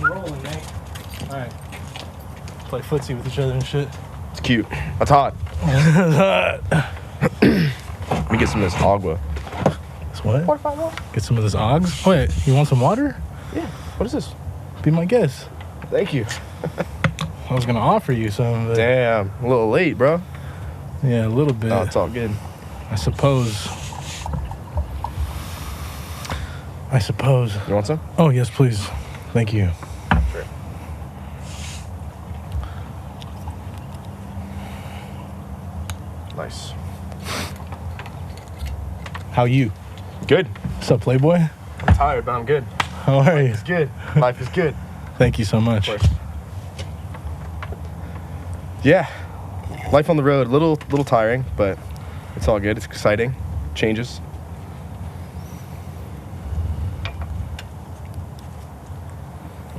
We're rolling, mate. All right. Play footsie with each other and shit. It's cute. That's hot. Let me get some of this agua. This what? Get some of this Oggs? Oh, wait, you want some water? Yeah. What is this? Be my guest. Thank you. I was going to offer you some, but... Damn. A little late, bro. Yeah, a little bit. Oh, it's all good. I suppose. You want some? Oh, yes, please. Thank you. Sure. Nice. How you? Good. What's up, Playboy? I'm tired, but I'm good. How are you? It's good. Life is good. Thank you so much. Of course. Yeah. Life on the road, a little tiring, but it's all good. It's exciting. Changes.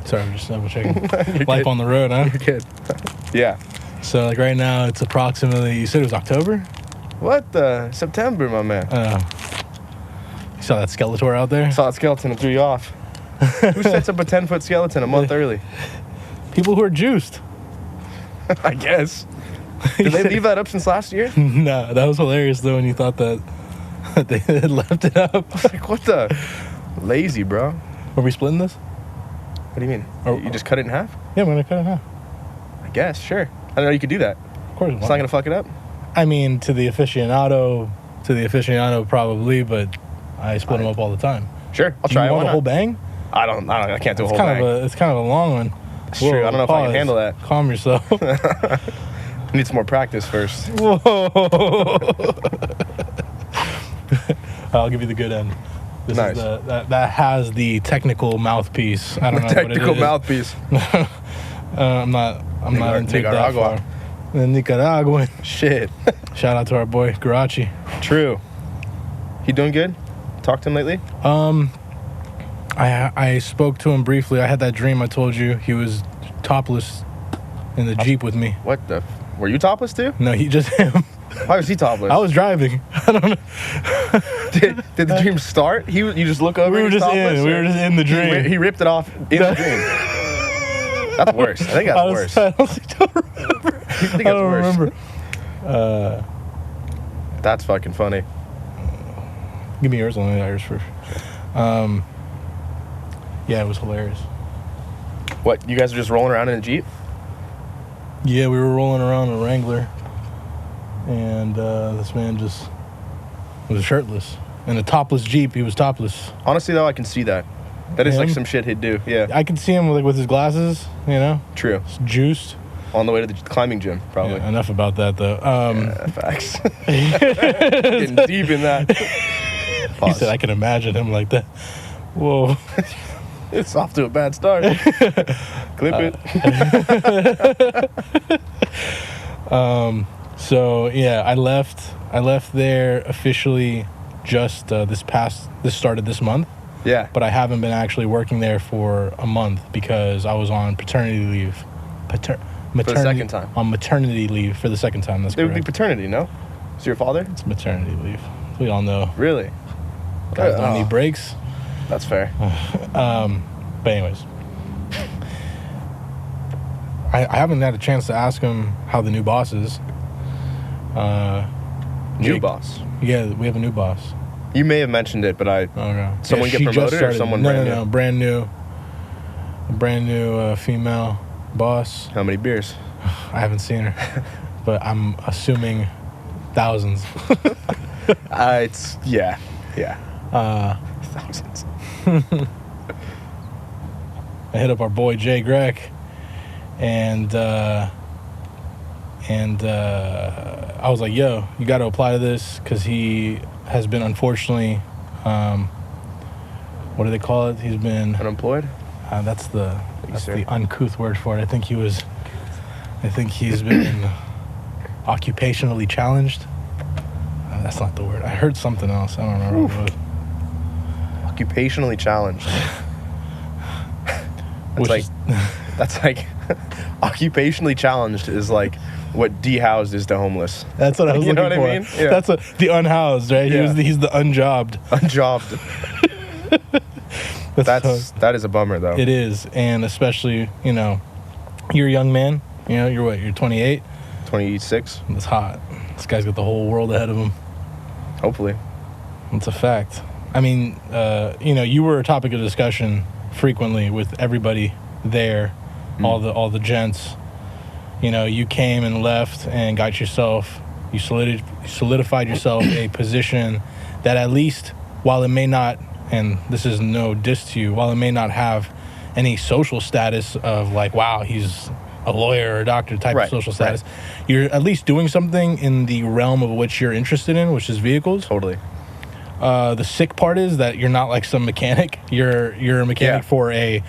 Sorry, I'm just double checking. Life good. on the road, huh? You're good. Yeah. So, like, right now, it's approximately, you said it was October? What the? September, my man. You saw that Skeletor out there? Saw that skeleton and threw you off. Who sets up a 10-foot skeleton a month early? People who are juiced. I guess. Did they leave that up since last year? No, that was hilarious, though, when you thought that they had left it up. Like, what the? Lazy, bro. Are we splitting this? What do you mean? Oh, You just cut it in half? Yeah, I'm going to cut it in half. I guess, sure. I didn't know you could do that. Of course. It's not going to fuck it up? I mean, to the aficionado, probably, but I split them up all the time. Sure, I'll try it. You want Why a whole not? bang? I can't do a whole bang. It's kind of a long one. It's true. I don't know if I can handle that. Calm yourself. I need some more practice first. Whoa. I'll give you the good end. This Nice. is that has the technical mouthpiece. I don't know Technical what it is. mouthpiece. I'm not into it that Nicaragua. far. The Nicaraguan. Shit. Shout out to our boy Garachi. True. He doing good? Talked to him lately? I spoke to him briefly. I had that dream I told you. He was topless in the Jeep with me. What the? Were you topless too? No, he just him. Why was he topless? I was driving. I don't know. Did the dream start? You just look over. We were and he's just topless, in. We or were just in the dream. He ripped it off in the dream. That's worse. I think that's worse. I don't remember. I think I that's don't worse. remember. That's fucking funny. Give me yours. I'll need yours first. Yeah, it was hilarious. What? You guys are just rolling around in a Jeep? Yeah, we were rolling around in a Wrangler, and this man just was shirtless. In a topless Jeep, he was topless. Honestly, though, I can see that. That is Him? like some shit he'd do. Yeah. I could see him with his glasses, you know, True. juiced. On the way to the climbing gym, probably. Yeah, enough about that, though. Yeah, facts. Getting deep in that. He said, I can imagine him like that. Whoa. It's off to a bad start. Clip it. So, yeah, I left there officially just this started this month. Yeah. But I haven't been actually working there for a month because I was on paternity leave. For the second time. On maternity leave for the second time. That's It would be correct. paternity, no? Is your father? It's maternity leave. We all know. Really? Guys don't need breaks. That's fair. But anyways, I haven't had a chance to ask him how the new boss is. New boss. Yeah, we have a new boss. You may have mentioned it, but Okay. Someone get she just promoted or started. someone No, brand new? No, brand new female boss. How many beers? I haven't seen her, but I'm assuming thousands. Yeah. Thousands. I hit up our boy Jay Grech, and I was like, "Yo, you got to apply to this," because he has been unfortunately, what do they call it? He's been Unemployed? that's the uncouth word for it. I think he's been occupationally challenged. That's not the word. I heard something else. I don't remember what it was. Occupationally challenged. That's like occupationally challenged is like what dehoused is to homeless. That's what I was You know looking for. what I mean? Yeah. That's the unhoused, right? Yeah. He's the unjobbed. Unjobbed. That is a bummer though. It is, and especially, you're a young man. You're what? You're 28. 26. It's hot. This guy's got the whole world ahead of him. Hopefully. It's a fact. I mean, you were a topic of discussion frequently with everybody there, all the gents. You came and left and got yourself, you solidified yourself a position that, at least, while it may not, and this is no diss to you, while it may not have any social status of like, wow, he's a lawyer or a doctor type of social status, you're at least doing something in the realm of which you're interested in, which is vehicles. Totally. The sick part is that you're not like some mechanic. You're a mechanic for a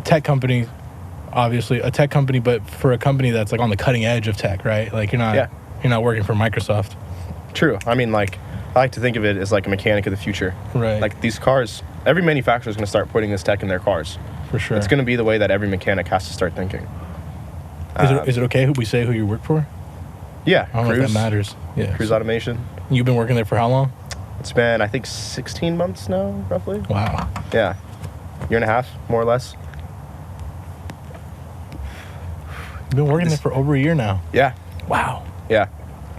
tech company, obviously a tech company, but for a company that's like on the cutting edge of tech, right? Like you're not working for Microsoft. True. I mean, like, I like to think of it as like a mechanic of the future. Right. Like these cars, every manufacturer is going to start putting this tech in their cars. For sure. It's going to be the way that every mechanic has to start thinking. Is it okay who we say who you work for? Yeah. I don't know if that matters. Yeah. Cruise automation. You've been working there for how long? It's been, I think, 16 months now, roughly. Wow. Yeah. Year and a half, more or less. You've been working there for over a year now. Yeah. Wow. Yeah.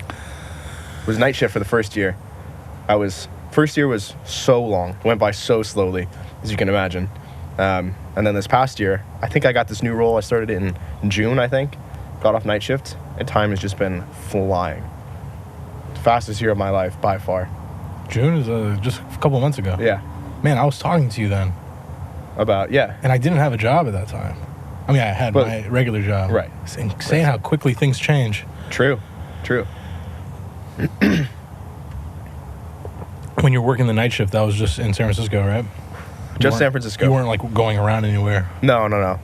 It was night shift for the first year. First year was so long. Went by so slowly, as you can imagine. And then this past year, I think I got this new role. I started it in June, I think. Got off night shift, and time has just been flying. Fastest year of my life, by far. June is just a couple of months ago. Yeah. Man, I was talking to you then. And I didn't have a job at that time. I mean, I had my regular job. Right. It's insane how quickly things change. True. When you're working the night shift, that was just in San Francisco, right? Just San Francisco. You weren't like going around anywhere. No.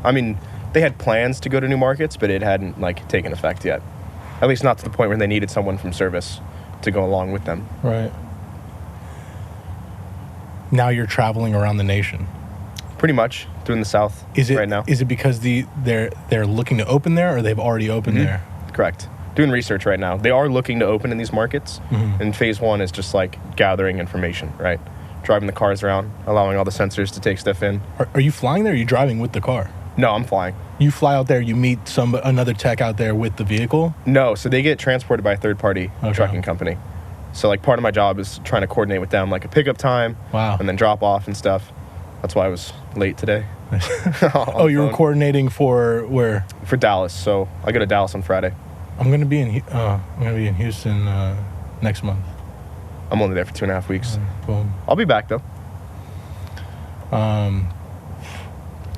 I mean, they had plans to go to new markets, but it hadn't like taken effect yet. At least not to the point where they needed someone from service to go along with them. Right. Now you're traveling around the nation. Pretty much doing the South right now. Is it because they're looking to open there, or they've already opened there? Correct. Doing research right now. They are looking to open in these markets, and phase one is just like gathering information, right? Driving the cars around, allowing all the sensors to take stuff in. Are you flying there, or are you driving with the car? No, I'm flying. You fly out there, you meet another tech out there with the vehicle? No, so they get transported by a third-party trucking company. So like part of my job is trying to coordinate with them, like a pickup time, and then drop off and stuff. That's why I was late today. Oh, you were coordinating for where? For Dallas. So I go to Dallas on Friday. I'm gonna be in Houston next month. I'm only there for 2.5 weeks. Boom. I'll be back though.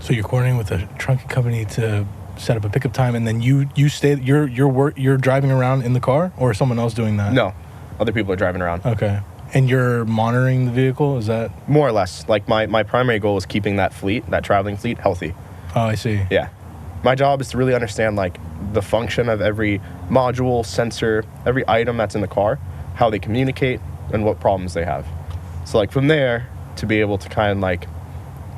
So you're coordinating with a trucking company to set up a pickup time, and then you stay. You're driving around in the car, or is someone else doing that? No, other people are driving around. Okay. And you're monitoring the vehicle? Is that more or less? Like my primary goal is keeping that traveling fleet, healthy. Oh, I see. Yeah. My job is to really understand like the function of every module, sensor, every item that's in the car, how they communicate, and what problems they have. So like from there to be able to kind of like,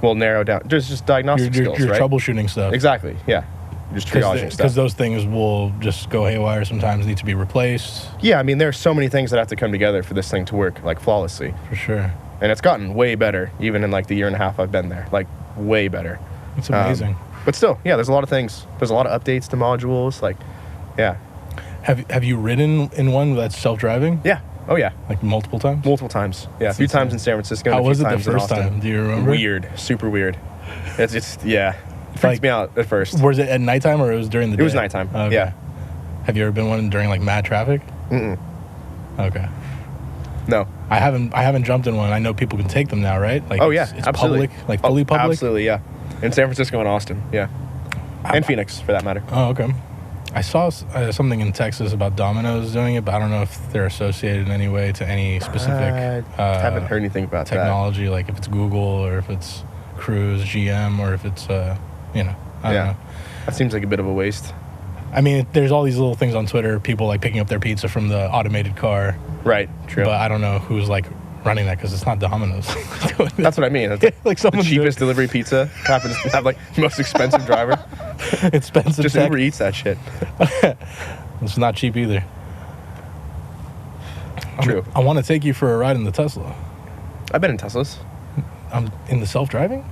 narrow down. There's just diagnostic skills, you're right? troubleshooting stuff. Exactly. Yeah. Just triaging stuff. Because those things will just go haywire sometimes, need to be replaced. Yeah, I mean, there's so many things that have to come together for this thing to work, like, flawlessly. For sure. And it's gotten way better, even in, like, the year and a half I've been there. Like, way better. It's amazing. But still, yeah, there's a lot of things. There's a lot of updates to modules, like, yeah. Have you ridden in one that's self-driving? Yeah. Oh, yeah. Like, multiple times? Multiple times. Yeah, a few times in San Francisco. How was it the first first time? Do you remember? Weird. Super weird. It's yeah. Freaked me out at first. Was it at nighttime or it was during the day? It was nighttime. Okay. Yeah. Have you ever been one during like mad traffic? Okay. No. I haven't jumped in one. I know people can take them now, right? Like it's absolutely. Public, like fully public. Absolutely, yeah. In San Francisco and Austin, yeah. And Phoenix, for that matter. Oh, okay. I saw something in Texas about Domino's doing it, but I don't know if they're associated in any way to any specific. Haven't heard anything about technology, like if it's Google or if it's Cruise, GM, or if it's I don't know. That seems like a bit of a waste. I mean, there's all these little things on Twitter, people like picking up their pizza from the automated car. Right, true. But I don't know who's like running that because it's not Domino's. That's what I mean. Like someone the cheapest delivery pizza happens to have like the most expensive driver. Expensive. Just Uber Eats that shit. It's not cheap either. True. I want to take you for a ride in the Tesla. I've been in Teslas. I'm in the self-driving?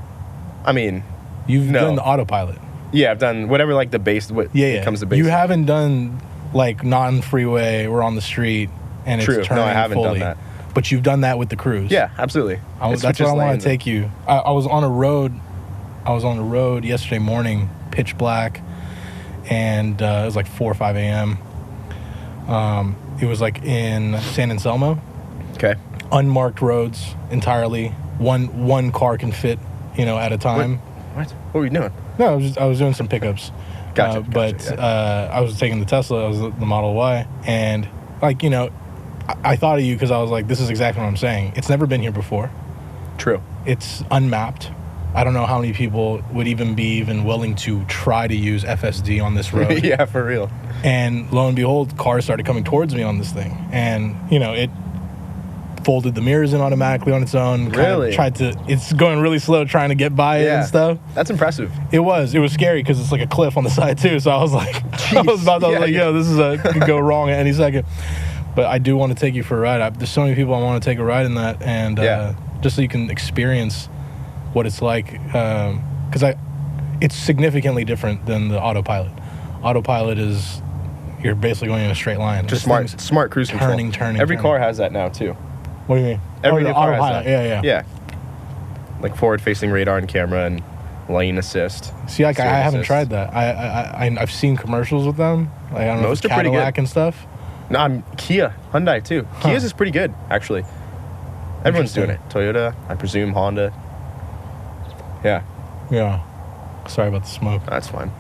I mean, You've No. done the autopilot. yeah, I've done whatever like the base. What Yeah. becomes the base. You haven't done like non-freeway, we're on the street, and True. it's turning No, I haven't fully. done that. But you've done that with the Cruise. Yeah, absolutely. That's what I want to take you. I was on a road. I was on the road yesterday morning, pitch black, and it was like 4 or 5 a.m. It was like in San Anselmo, Okay. unmarked roads entirely. One car can fit, at a time. What were you doing? No, I was doing some pickups. Gotcha. But yeah. I was taking the Tesla. I was the Model Y, and I thought of you because I was like, this is exactly what I'm saying. It's never been here before. True. It's unmapped. I don't know how many people would even be willing to try to use FSD on this road. Yeah, for real. And lo and behold, cars started coming towards me on this thing. And, it folded the mirrors in automatically on its own. Really? It's going really slow trying to get by it and stuff. That's impressive. It was scary because it's like a cliff on the side too. So I was like, yo, this could go wrong at any second. But I do want to take you for a ride. There's so many people I want to take a ride in that, and just so you can experience what it's like. Because it's significantly different than the autopilot. Autopilot is you're basically going in a straight line. Just This smart cruise control. turning. Every car has that now too. What do you mean? Every the new car has autopilot. that. Yeah. Like forward-facing radar and camera and lane assist. See, I steering haven't assist. tried that. I've seen commercials with them. Like, I don't know, Most if are pretty Cadillac good. and stuff. No, I'm Kia, Hyundai too. Kia's is pretty good, actually. Everyone's doing it. Toyota, I presume Honda. Yeah, Yeah. Sorry about the smoke. that's fine.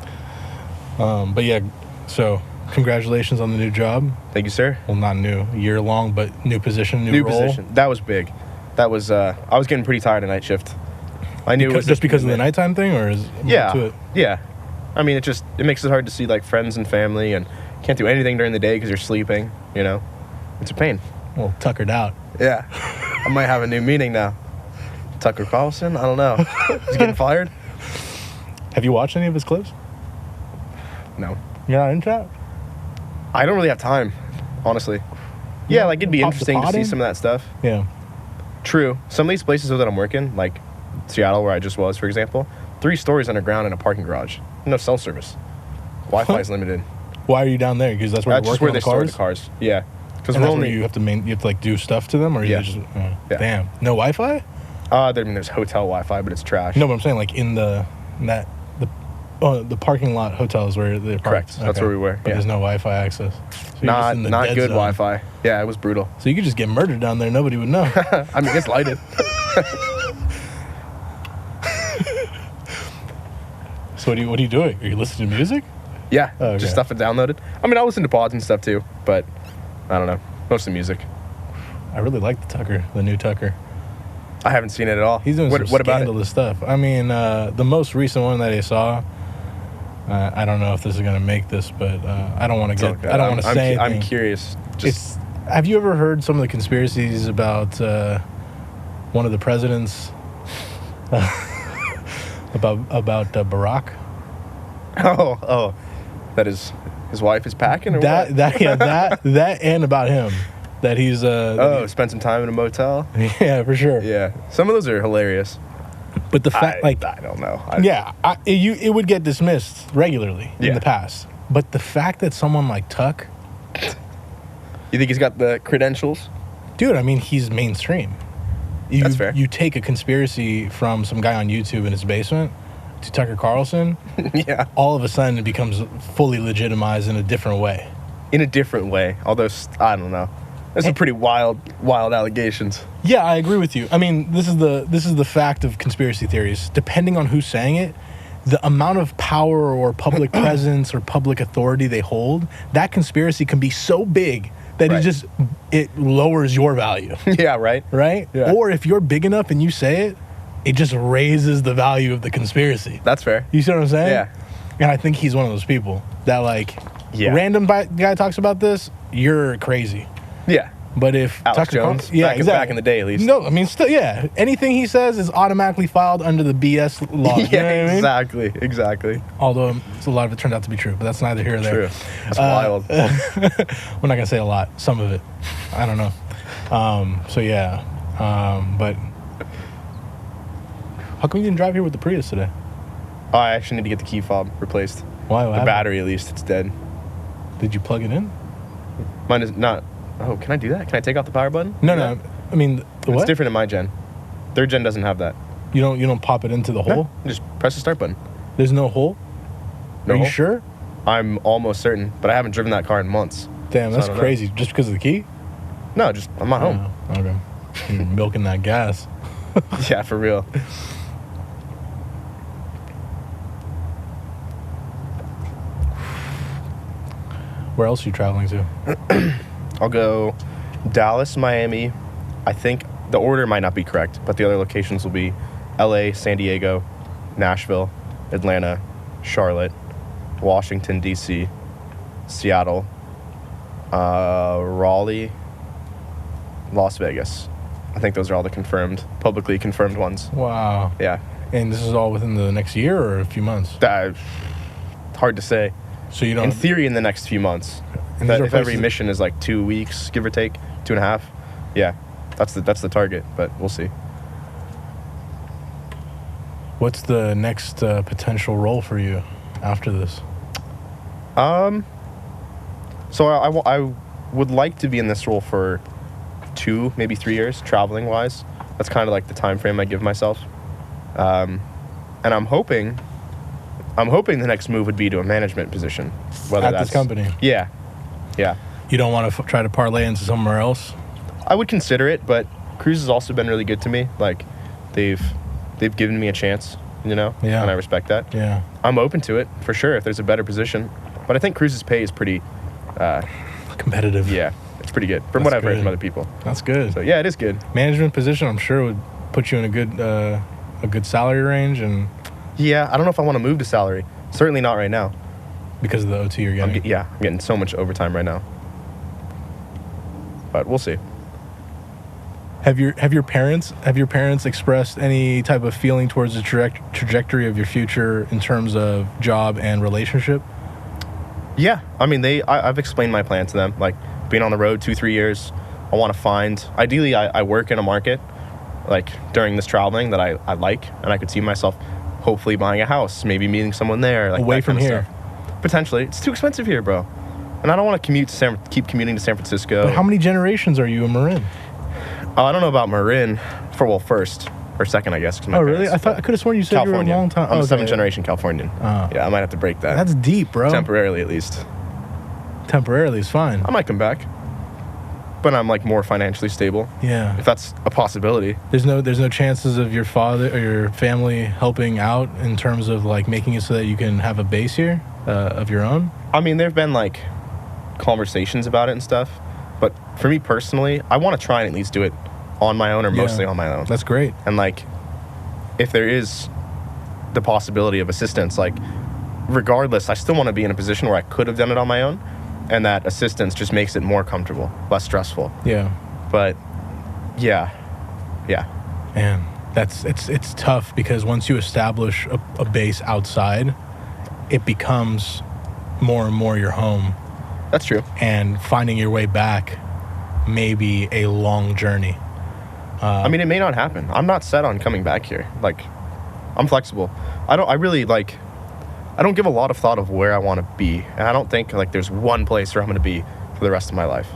But yeah, so congratulations on the new job. Thank you, sir. Well, not new, year long, but new position, new role. position. That was big. That was. I was getting pretty tired of night shift. I knew it was Just because of the nighttime thing, or is more Yeah, to it? yeah. I mean, it makes it hard to see like friends and family, and can't do anything during the day because you're sleeping. It's a pain. Well, tuckered out. Yeah, I might have a new meeting now. Tucker Carlson? I don't know. He's getting fired? Have you watched any of his clips? No. You're not into that? I don't really have time, honestly. Yeah, like it'd be Pop the interesting to pod see in? some of that stuff. Yeah. True. Some of these places though that I'm working, like Seattle where I just was, for example, 3 stories underground in a parking garage. No cell service. Wi-Fi is limited. Why are you down there? Because that's where That's you're just working where on they the store cars? the cars. Yeah. Because And we're that's where only... you have to like do stuff to them, or Yeah. you just Yeah. damn, no Wi-Fi? there's hotel Wi-Fi, but it's trash. No, but I'm saying like the parking lot hotels where they're parked. Correct. That's where we were. But Yeah. there's no Wi-Fi access. So you're just in the Not dead good zone. Wi-Fi. Yeah, it was brutal. So you could just get murdered down there. Nobody would know. I mean, it's lighted. So what are you doing? Are you listening to music? Yeah, Oh, okay. just stuff I downloaded. I mean, I listen to pods and stuff too, but I don't know. Mostly music. I really like the new Tucker. I haven't seen it at all. He's doing what some about it? scandalous stuff. I mean, the most recent one that I saw. I don't know if this is gonna make this, but I don't want to get. Okay. I don't want to say I'm anything. curious. Just Have you ever heard some of the conspiracies about one of the presidents? about Barack? oh, that his wife is packing or what? that and about him, that he's Spend some time in a motel. yeah, for sure. Yeah, some of those are hilarious. But the fact, I don't know. it would get dismissed regularly in Yeah. the past. But the fact that someone like Tuck, You think he's got the credentials? dude, I mean, he's mainstream. That's fair. You take a conspiracy from some guy on YouTube in his basement to Tucker Carlson, Yeah, all of a sudden it becomes fully legitimized in a different way. in a different way. Although I don't know. There's some pretty wild allegations. Yeah, I agree with you. I mean, this is the fact of conspiracy theories. Depending on who's saying it, the amount of power or public presence or public authority they hold, that conspiracy can be so big that Right. it lowers your value, Yeah, right. right? Yeah. Or if you're big enough and you say it, it just raises the value of the conspiracy. That's fair. You see what I'm saying? Yeah. And I think he's one of those people that like, Yeah. random guy talks about this, you're crazy. Yeah. But if Alex Tucker Jones, Carlson, back in the day at least. No, I mean, still, yeah. Anything he says is automatically filed under the BS law. You know what I mean? Exactly. Although a lot of it turned out to be true, but that's neither here or there. True. That's wild. We're not gonna say a lot. Some of it, I don't know. So yeah, but how come you didn't drive here with the Prius today? Oh, I actually need to get the key fob replaced. Why? What The happened? battery, at least, it's dead. Did you plug it in? Mine is not. Oh, can I do that? Can I take out the power button? No, Yeah. no. I mean, the It's what? different in my gen. Third gen doesn't have that. You don't pop it into the hole. No, just press the start button. There's no hole. No Are you hole? sure? I'm almost certain, but I haven't driven that car in months. Damn, So that's I don't know. crazy. Just because of the key? No, just I'm not home. Oh, okay. You're milking that gas. Yeah, for real. Where else are you traveling to? I'll go Dallas, Miami. I think the order might not be correct, but the other locations will be LA, San Diego, Nashville, Atlanta, Charlotte, Washington, D.C., Seattle, Raleigh, Las Vegas. I think those are all the publicly confirmed ones. Wow. Yeah. And this is all within the next year or a few months? Hard to say. So you don't. In theory, in the next few months. And these are If every places- mission is like 2 weeks, give or take, 2.5, yeah, that's the target, but we'll see. What's the next potential role for you after this? So I would like to be in this role for 2, maybe 3 years, traveling wise. That's kind of like the time frame I give myself. And I'm hoping the next move would be to a management position. Whether At that's this company? Yeah. You don't want to try to parlay into somewhere else? I would consider it, but Cruise has also been really good to me. Like, they've given me a chance, you know? Yeah. And I respect that. Yeah. I'm open to it, for sure, if there's a better position. But I think Cruise's pay is pretty, Competitive. yeah, it's pretty good from That's what I've heard good. from other people. That's good. So, yeah, it is good. Management position, I'm sure, would put you in a good salary range, and Yeah, I don't know if I want to move to salary. Certainly not right now. because of the OT you're I'm getting. getting so much overtime right now. But we'll see. Have your parents expressed any type of feeling towards the trajectory of your future in terms of job and relationship? Yeah, I mean, I've explained my plan to them. Like, being on the road 2-3 years, I want to find. Ideally, I work in a market, like during this traveling that I like, and I could see myself hopefully buying a house, maybe meeting someone there, like Away that from kind of here. stuff. Potentially, it's too expensive here, bro. And I don't want to keep commuting to San Francisco. But how many generations are you a Marin? I don't know about Marin first or second, I guess. 'cause my Oh, really? parents- I could have sworn you said California. you were a long time. I'm a okay. 7th generation Californian. Oh. Yeah, I might have to break that. That's deep, bro. Temporarily, at least. Temporarily is fine. I might come back, but I'm like more financially stable, Yeah. if that's a possibility. There's no chances of your father or your family helping out in terms of like making it so that you can have a base here of your own. I mean, there've been like conversations about it and stuff, but for me personally, I want to try and at least do it on my own or Yeah. mostly on my own. That's great. And like, if there is the possibility of assistance, like regardless, I still want to be in a position where I could have done it on my own, and that assistance just makes it more comfortable, less stressful. Yeah. But yeah. Man, it's tough because once you establish a base outside, it becomes more and more your home, That's true. and finding your way back may be a long journey. I mean, it may not happen. I'm not set on coming back here. Like, I'm flexible. I don't give a lot of thought of where I want to be. And I don't think like there's one place where I'm going to be for the rest of my life.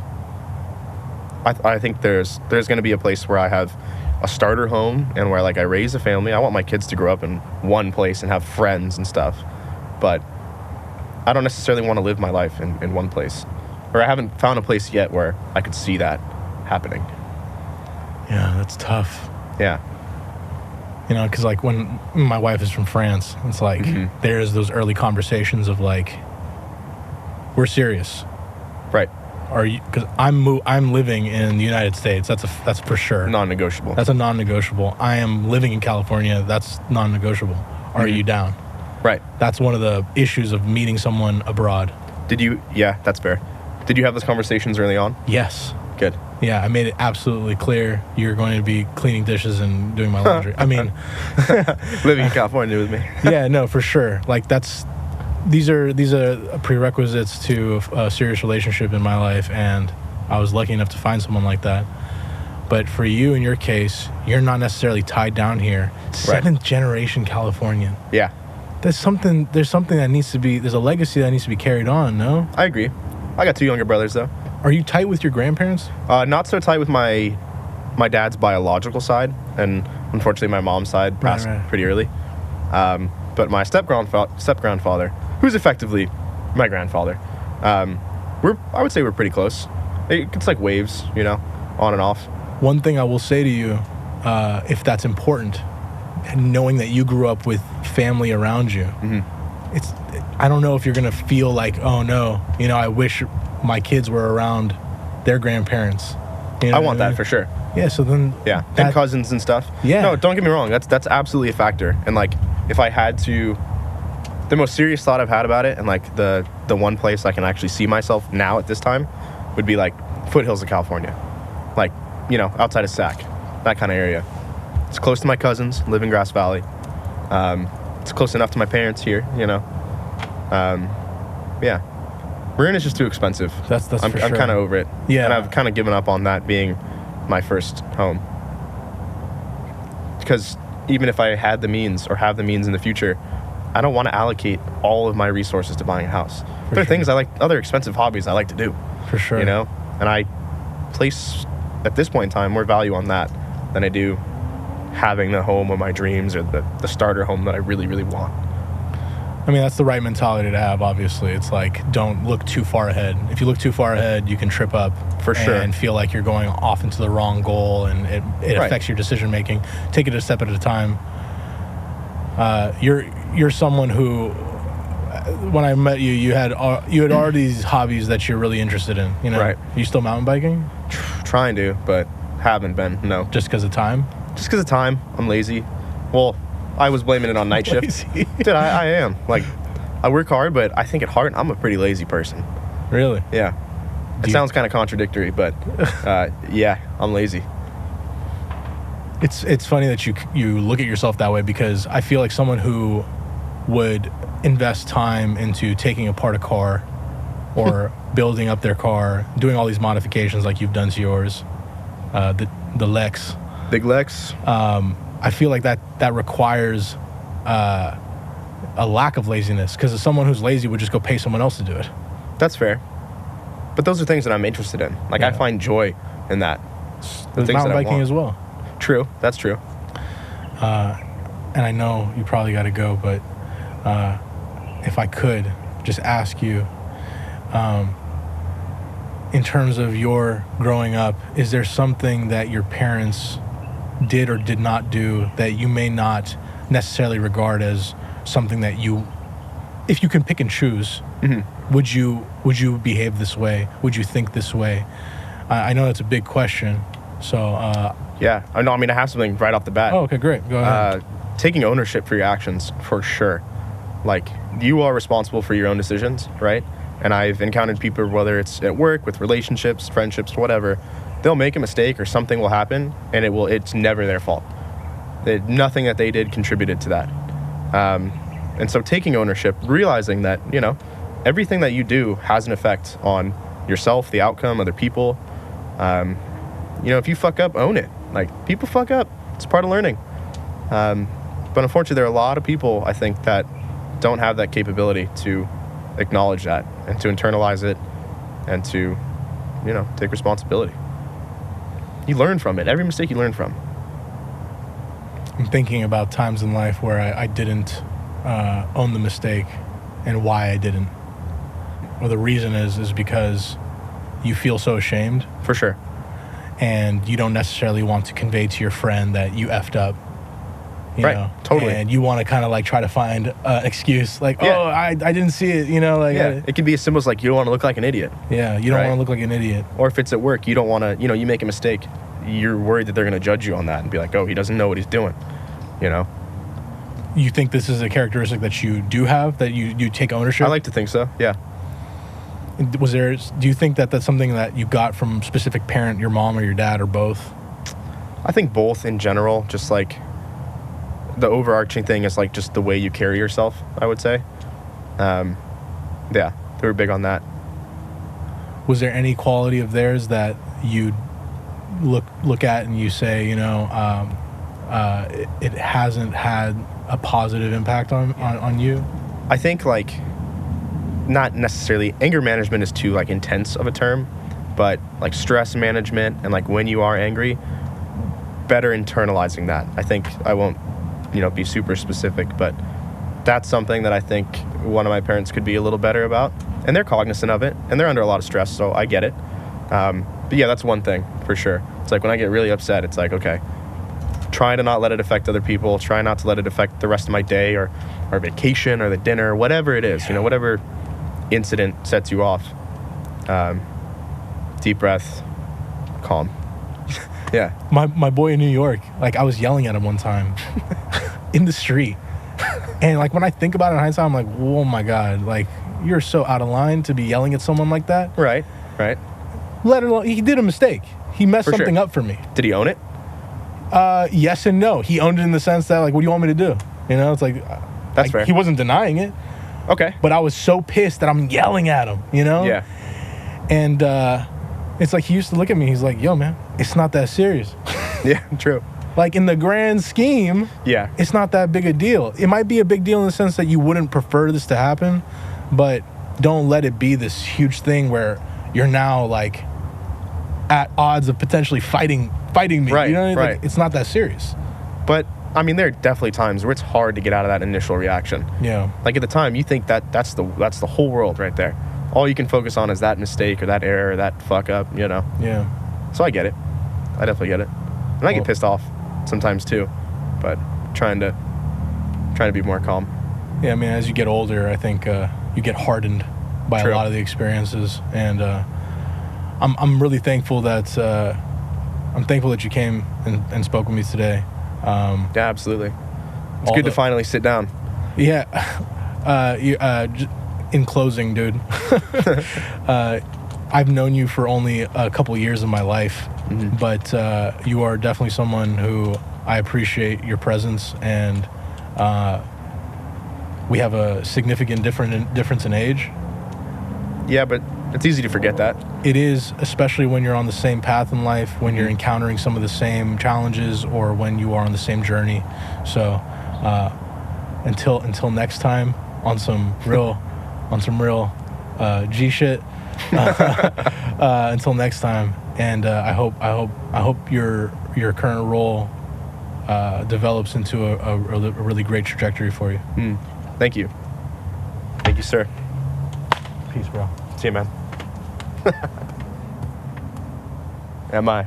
I think there's going to be a place where I have a starter home and where like I raise a family. I want my kids to grow up in one place and have friends and stuff. But I don't necessarily want to live my life in one place. Or I haven't found a place yet where I could see that happening. Yeah, that's tough. Yeah. You know, because like when my wife is from France, it's like there's those early conversations of like, we're serious. Right. Are you? Because I'm living in the United States. That's for sure. Non-negotiable. That's a non-negotiable. I am living in California. That's non-negotiable. Are you down? Right. That's one of the issues of meeting someone abroad. Yeah, that's fair. Did you have those conversations early on? Yes. Good. Yeah, I made it absolutely clear you're going to be cleaning dishes and doing my laundry. I mean, Living in California with me. yeah, no, for sure. Like these are prerequisites to a serious relationship in my life, and I was lucky enough to find someone like that. But for you, in your case, you're not necessarily tied down here. Seventh generation Californian. Yeah. There's something that needs to be, there's a legacy that needs to be carried on, no? I agree. I got 2 younger brothers, though. Are you tight with your grandparents? Not so tight with my dad's biological side, and unfortunately my mom's side passed pretty early. But my step-grandfather, who's effectively my grandfather, I would say we're pretty close. It's like waves, you know, on and off. One thing I will say to you, if that's important, knowing that you grew up with family around you, I don't know if you're going to feel like, oh no, you know, I wish my kids were around their grandparents. You know I want that for sure. Yeah, so then... Yeah, and cousins and stuff. Yeah. No, don't get me wrong. That's absolutely a factor. And, like, if I had to... The most serious thought I've had about it, and, like, the one place I can actually see myself now at this time would be, like, foothills of California. Like, you know, outside of Sac. That kind of area. It's close to my cousins, live in Grass Valley. It's close enough to my parents here, you know. Yeah. Marin is just too expensive. That's I'm for sure. kind of over it. Yeah. And I've kind of given up on that being my first home. Because even if I had the means or have the means in the future, I don't want to allocate all of my resources to buying a house. There are things I like, other expensive hobbies I like to do. For sure. You know? And I place, at this point in time, more value on that than I do having the home of my dreams or the starter home that I really, really want. I mean, that's the right mentality to have, obviously. It's like, don't look too far ahead. If you look too far ahead, you can trip up. For sure. And feel like you're going off into the wrong goal, and it affects your decision-making. Take it a step at a time. You're someone who, when I met you, you had already these hobbies that you're really interested in, you know? Right. Are you still mountain biking? Trying to, but haven't been, no. Just because of time? Just because of time. I'm lazy. Well, I was blaming it on night shift. Dude, I am. Like, I work hard, but I think at heart, I'm a pretty lazy person. Really? Yeah. It sounds kind of contradictory, but yeah, I'm lazy. It's funny that you look at yourself that way, because I feel like someone who would invest time into taking apart a car or building up their car, doing all these modifications like you've done to yours, the Lex. Big Lex. I feel like that requires a lack of laziness, because someone who's lazy would just go pay someone else to do it. That's fair. But those are things that I'm interested in. Like, I find joy in that. There's mountain biking as well. True. That's true. And I know you probably got to go, but if I could just ask you, in terms of your growing up, is there something that your parents did or did not do that you may not necessarily regard as something that you, if you can pick and choose, would you behave this way? Would you think this way? I know that's a big question, so yeah, I know. I mean, I have something right off the bat. Oh, okay, great. Go ahead. Taking ownership for your actions, for sure. Like, you are responsible for your own decisions, right? And I've encountered people, whether it's at work, with relationships, friendships, whatever, they'll make a mistake or something will happen, and it's never their fault. Nothing that they did contributed to that. And so taking ownership, realizing that, you know, everything that you do has an effect on yourself, the outcome, other people. You know, if you fuck up, own it. Like, people fuck up. It's part of learning. But unfortunately, there are a lot of people, I think, that don't have that capability to acknowledge that and to internalize it and to, you know, take responsibility. You learn from it. Every mistake you learn from. I'm thinking about times in life where I didn't own the mistake and why I didn't. Well, the reason is because you feel so ashamed. For sure. And you don't necessarily want to convey to your friend that you effed up. You know? Totally. And you want to kind of like try to find an excuse, like, oh, I didn't see it, you know, like. Yeah, it could be as simple as like, you don't want to look like an idiot. Yeah, you don't want to look like an idiot. Or if it's at work, you don't want to, you know, you make a mistake, you're worried that they're going to judge you on that and be like, oh, he doesn't know what he's doing, you know. You think this is a characteristic that you do have, that you take ownership? I like to think so, yeah. Do you think that that's something that you got from specific parent, your mom or your dad, or both? I think both in general. Just like the overarching thing is like just the way you carry yourself, I would say. Yeah, they were big on that. Was there any quality of theirs that you look at and you say, you know, it hasn't had a positive impact on you? I think, like, not necessarily anger management is too, like, intense of a term, but like stress management and like when you are angry, better internalizing that. I think I won't, you know, be super specific, but that's something that I think one of my parents could be a little better about, and they're cognizant of it, and they're under a lot of stress, so I get it. But yeah, that's one thing for sure. It's like when I get really upset, it's like, okay, try to not let it affect other people, try not to let it affect the rest of my day or vacation or the dinner, whatever it is, you know, whatever incident sets you off. Deep breath, calm. Yeah. My boy in New York, like, I was yelling at him one time in the street. And like when I think about it in hindsight, I'm like, oh my God, like, you're so out of line to be yelling at someone like that. Right. Let it alone. He did a mistake. He messed something up for me. Did he own it? Yes and no. He owned it in the sense that, like, what do you want me to do? You know, it's like, that's fair. He wasn't denying it. Okay. But I was so pissed that I'm yelling at him, you know? Yeah. And it's like he used to look at me. He's like, yo, man, it's not that serious. Yeah, true. Like, in the grand scheme, yeah, it's not that big a deal. It might be a big deal in the sense that you wouldn't prefer this to happen, but don't let it be this huge thing where you're now, like, at odds of potentially fighting me. Right, you know what I mean? right. Like, it's not that serious. But I mean, there are definitely times where it's hard to get out of that initial reaction. Yeah. Like, at the time, you think that's the whole world right there. All you can focus on is that mistake or that error or that fuck up, you know? Yeah. So I get it. I definitely get it. And I get pissed off sometimes too, but trying to be more calm. Yeah, I mean, as you get older, I think you get hardened by True. a lot of the experiences, and I'm really thankful that you came and spoke with me today. Yeah, absolutely. It's good to finally sit down. Yeah. In closing, dude, I've known you for only a couple years of my life, but you are definitely someone who I appreciate your presence, and we have a significant difference in age. Yeah, but it's easy to forget that. It is, especially when you're on the same path in life, when you're encountering some of the same challenges, or when you are on the same journey. So until next time, on some real G shit. Until next time, and I hope your current role develops into a really great trajectory for you. Thank you, sir. Peace, bro. See you, man. Am I?